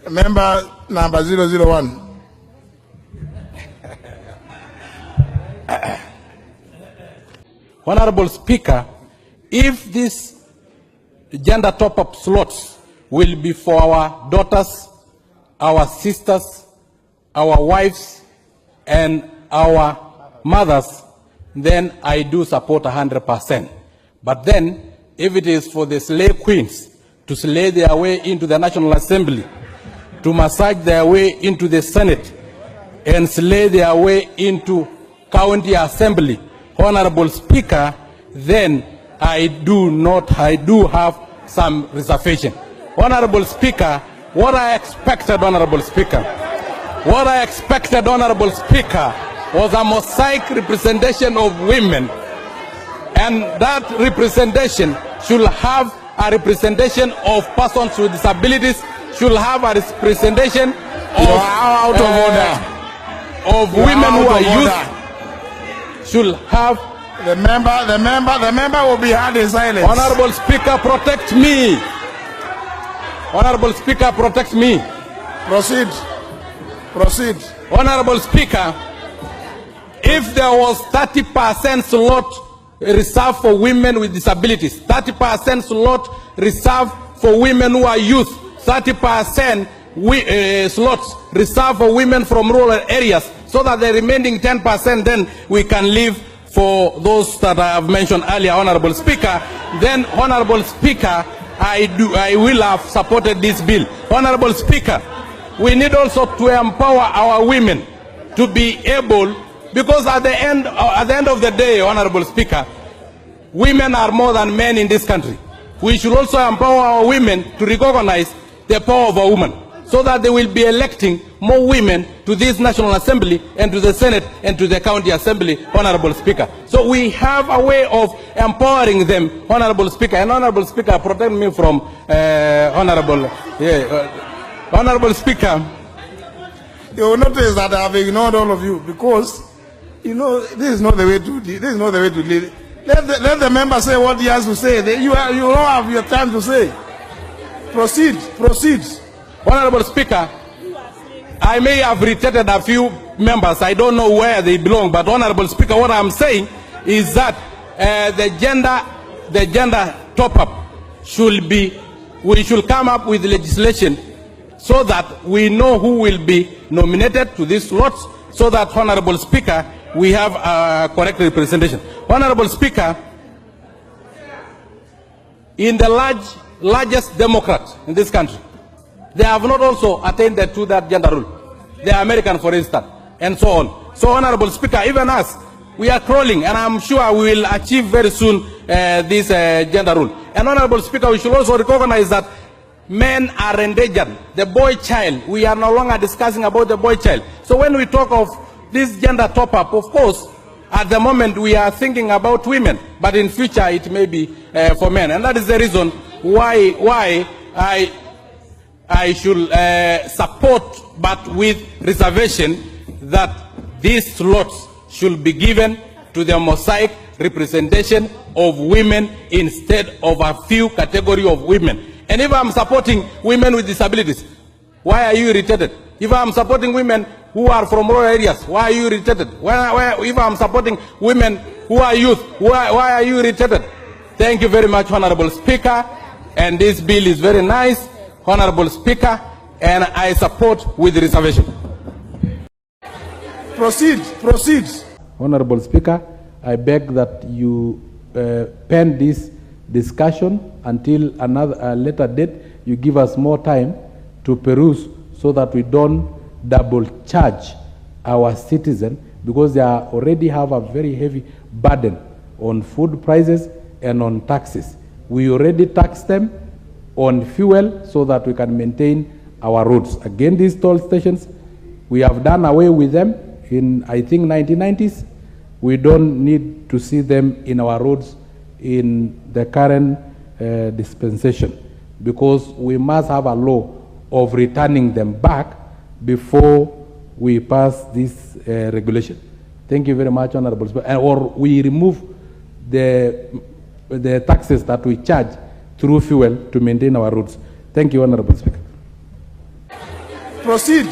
Member number 001. Honorable Speaker, if these gender top-up slots will be for our daughters, our sisters, our wives, and our mothers, then I do support 100%. But then, if it is for the slave queens to slay their way into the National Assembly, to massage their way into the Senate, and slay their way into County Assembly, Honorable Speaker, then I do have some reservation. Honorable Speaker, what I expected, Honorable Speaker, was a mosaic representation of women, and that representation should have a representation of persons with disabilities, should have a representation of women who are youth, should have. The member will be held in silence. Honorable Speaker, protect me. Honorable Speaker, protect me. Proceed. Honorable Speaker, if there was 30% slot reserved for women with disabilities, 30% slot reserved for women who are youth, 30% slots reserved for women from rural areas, so that the remaining 10% then we can leave for those that I have mentioned earlier, Honorable Speaker, then, Honorable Speaker, I will have supported this bill. Honorable Speaker, we need also to empower our women to be able, because at the end of the day, Honorable Speaker, women are more than men in this country. We should also empower our women to recognize the power of a woman, so that they will be electing more women to this National Assembly and to the Senate and to the County Assembly, Honorable Speaker. So we have a way of empowering them, Honorable Speaker. And Honorable Speaker, protect me from Honorable Speaker. You will notice that I have ignored all of you because, you know, this is not the way to lead. Let the member say what he has to say. You don't have your time to say. Proceed. Honorable Speaker, I may have irritated a few members. I don't know where they belong, but Honorable Speaker, what I'm saying is that the gender top-up we should come up with legislation so that we know who will be nominated to these slots, so that, Honorable Speaker, we have a correct representation. Honorable Speaker, in the largest Democrat in this country, they have not also attained to that gender rule. The American, for instance, and so on. So, Honorable Speaker, even us, we are crawling, and I'm sure we will achieve very soon this gender rule. And Honorable Speaker, we should also recognize that men are endangered. The boy child, we are no longer discussing about the boy child. So when we talk of this gender top-up, of course, at the moment we are thinking about women, but in future it may be for men. And that is the reason why I should support, but with reservation, that these slots should be given to the mosaic representation of women instead of a few category of women. And if I'm supporting women with disabilities, why are you irritated? If I'm supporting women who are from rural areas, why are you irritated? If I'm supporting women who are youth, why are you irritated? Thank you very much, Honorable Speaker. And this bill is very nice, Honorable Speaker, and I support with reservation. Proceed. Honorable Speaker, I beg that you pen this discussion until a later date. You give us more time to peruse, so that we don't double charge our citizens, because they already have a very heavy burden on food prices and on taxes. We already tax them on fuel so that we can maintain our roads. Again, these toll stations, we have done away with them in, I think, 1990s. We don't need to see them in our roads in the current dispensation, because we must have a law of returning them back before we pass this regulation. Thank you very much, Honorable Speaker. Or we remove the taxes that we charge through fuel to maintain our roads. Thank you, Honorable Speaker. Proceed.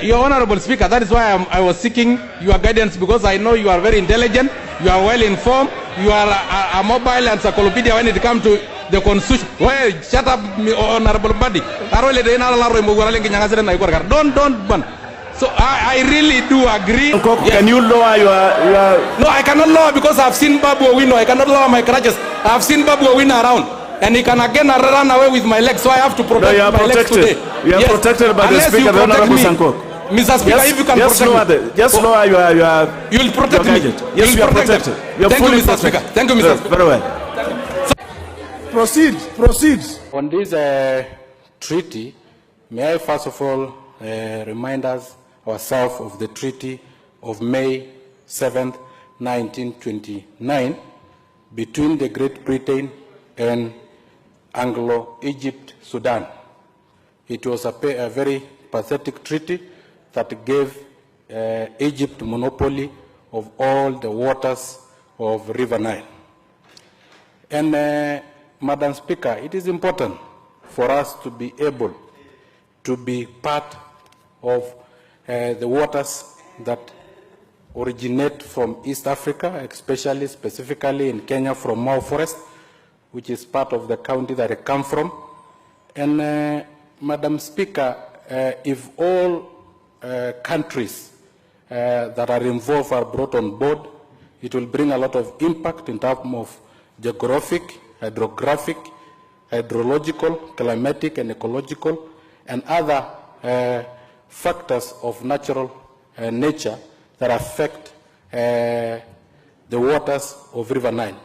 Your Honorable Speaker, that is why I was seeking your guidance, because I know you are very intelligent, you are well informed, you are a mobile encyclopedia when it comes to the constitution. Well, shut up, Honorable Buddy. Don't. So I really do agree. Yes. Can you lower your... No, I cannot lower because I've seen Babu Owino. I cannot lower my crutches. I've seen Babu Owino around. And he can again run away with my legs, so I have to protect my legs today. You are protected by the Speaker, the Honorable Sankok. Mr. Speaker, if you can protect me. Just lower your... You'll protect me. Yes, you are protected. Thank you, Mr. Speaker. Thank you, Mr. Speaker. Very well. Proceed. On this treaty, may I first of all remind ourselves of the Treaty of May 7th, 1929 between the Great Britain and Anglo-Egypt Sudan. It was a very pathetic treaty that gave Egypt monopoly of all the waters of River Nile. And Madam Speaker, it is important for us to be able to be part of the waters that originate from East Africa, especially specifically in Kenya from Mau Forest, which is part of the county that I come from. And Madam Speaker, if all countries that are involved are brought on board, it will bring a lot of impact in terms of geographic, hydrographic, hydrological, climatic, and ecological, and other factors of natural nature that affect the waters of River Nile.